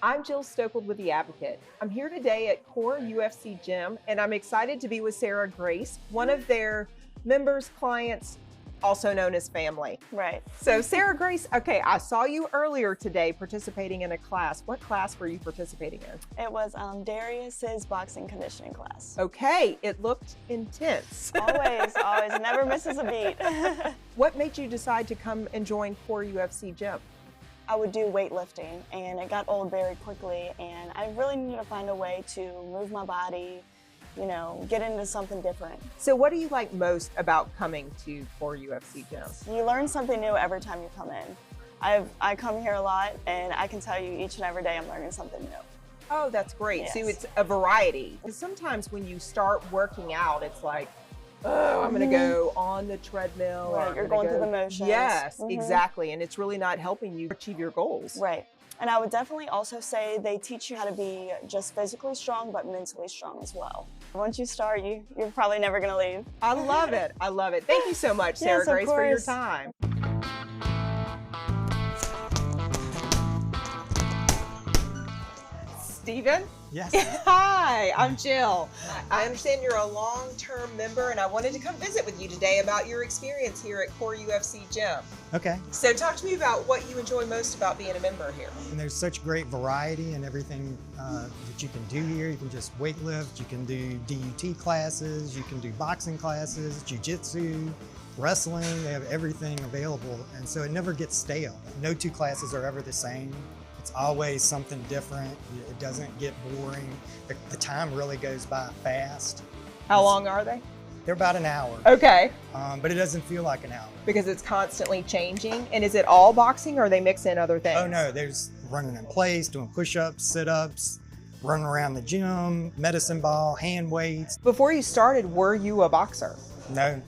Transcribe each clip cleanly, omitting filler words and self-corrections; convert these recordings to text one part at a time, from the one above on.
I'm Jill Stokold with The Advocate. I'm here today at Core UFC Gym, and I'm excited to be with Sarah Grace, one of their members, clients, also known as family. Right. So Sarah Grace, okay, I saw you earlier today participating in a class. What class were you participating in? It was Darius's boxing conditioning class. Okay, it looked intense. Always, always, never misses a beat. What made you decide to come and join Core UFC Gym? I would do weightlifting and it got old very quickly, and I really needed to find a way to move my body, you know, get into something different. So what do you like most about coming to Core UFC Gym? You learn something new every time you come in. I come here a lot, and I can tell you each and every day I'm learning something new. Oh, that's great. Yes. So it's a variety. Because sometimes when you start working out, it's like, oh, I'm going to go on the treadmill. Right, you're going through the motions. Yes, exactly. And it's really not helping you achieve your goals. Right. And I would definitely also say they teach you how to be just physically strong, but mentally strong as well. Once you start, you're probably never going to leave. I love it. I love it. Thank you so much, Sarah Yes, of Grace, for your course. time. Steven? Yes. Hi, I'm Jill. I understand you're a long-term member, and I wanted to come visit with you today about your experience here at Core UFC Gym. Okay. So talk to me about what you enjoy most about being a member here. And there's such great variety in everything that you can do here. You can just weight lift, you can do DUT classes, you can do boxing classes, jiu-jitsu, wrestling. They have everything available, and so it never gets stale. No two classes are ever the same. It's always something different. It doesn't get boring. The time really goes by fast. How long are they? They're about an hour, Okay, but it doesn't feel like an hour. because it's constantly changing. And is it all boxing, or they mix in other things? Oh no, there's running in place, doing push-ups, sit-ups, running around the gym, medicine ball, hand weights. Before you started, were you a boxer? No,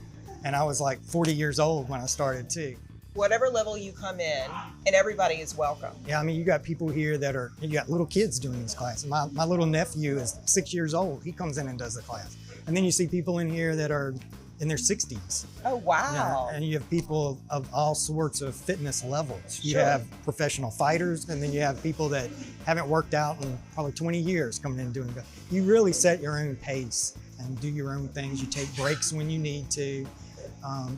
and I was like 40 years old when I started too. Whatever level you come in, and everybody is welcome. Yeah, I mean, you got people here you got little kids doing these classes. My little nephew is 6 years old. He comes in and does the class. And then you see people in here that are in their 60s. Oh, wow. And you have people of all sorts of fitness levels. You Sure. have professional fighters, and then you have people that haven't worked out in probably 20 years coming in and doing it. You really set your own pace and do your own things. You take breaks when you need to,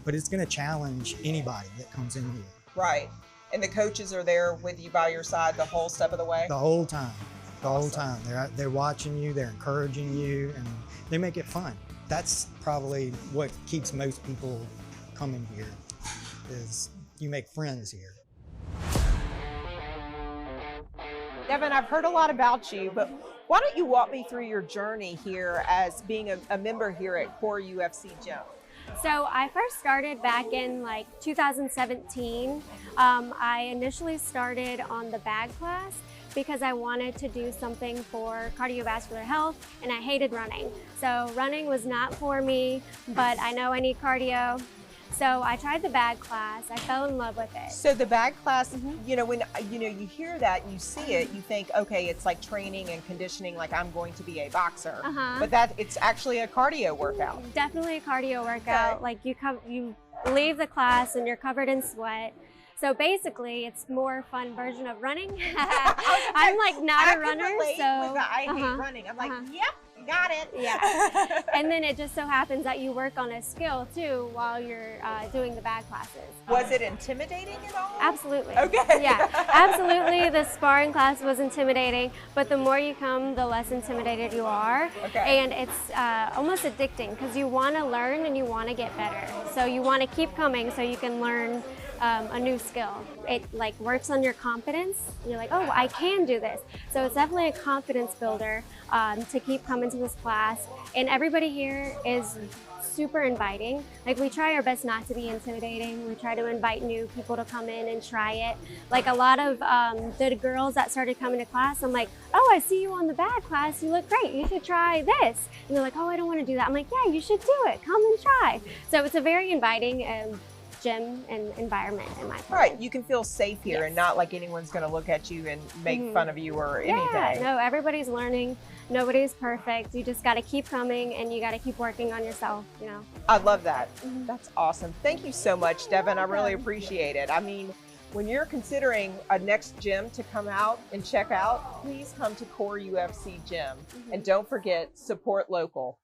but it's going to challenge anybody that comes in here. Right. And the coaches are there with you by your side the whole step of the way? The whole time. The whole time. They're watching you, they're encouraging you, and they make it fun. That's probably what keeps most people coming here, is you make friends here. Devon, I've heard a lot about you, but why don't you walk me through your journey here as being a member here at Core UFC Gym? So I first started back in like 2017. I initially started on the bag class because I wanted to do something for cardiovascular health, and I hated running. So running was not for me, but I know I need cardio. So I tried the bag class. I fell in love with it. So the bag class, you know, when you hear that, you see it, you think, okay, it's like training and conditioning, like I'm going to be a boxer. But it's actually a cardio workout. Definitely a cardio workout. Okay. Like you leave the class and you're covered in sweat. So basically, it's more fun version of running. I'm like not a runner, so I hate running. I'm like, yep, got it. Yeah. And then it just so happens that you work on a skill too while you're doing the bag classes. Was it intimidating at all? Absolutely. Okay. Yeah, absolutely. The sparring class was intimidating, but the more you come, the less intimidated you are. Okay. And it's almost addicting because you want to learn and you want to get better. So you want to keep coming so you can learn a new skill. It like works on your confidence. You're like, oh, I can do this. So it's definitely a confidence builder to keep coming to this class. And everybody here is super inviting. Like we try our best not to be intimidating. We try to invite new people to come in and try it. Like a lot of the girls that started coming to class, I'm like, oh, I see you on the bag class. You look great. You should try this. And they're like, oh, I don't want to do that. I'm like, yeah, you should do it. Come and try. So it's a very inviting gym and environment in my opinion. Right, you can feel safe here Yes. and not like anyone's going to look at you and make fun of you or anything. Yeah, no, everybody's learning. Nobody's perfect. You just got to keep coming and you got to keep working on yourself, you know. I love that. That's awesome. Thank you so much, Devon. I really welcome. appreciate it. I mean, When you're considering a next gym to come out and check out, please come to Core UFC Gym. And don't forget, support local.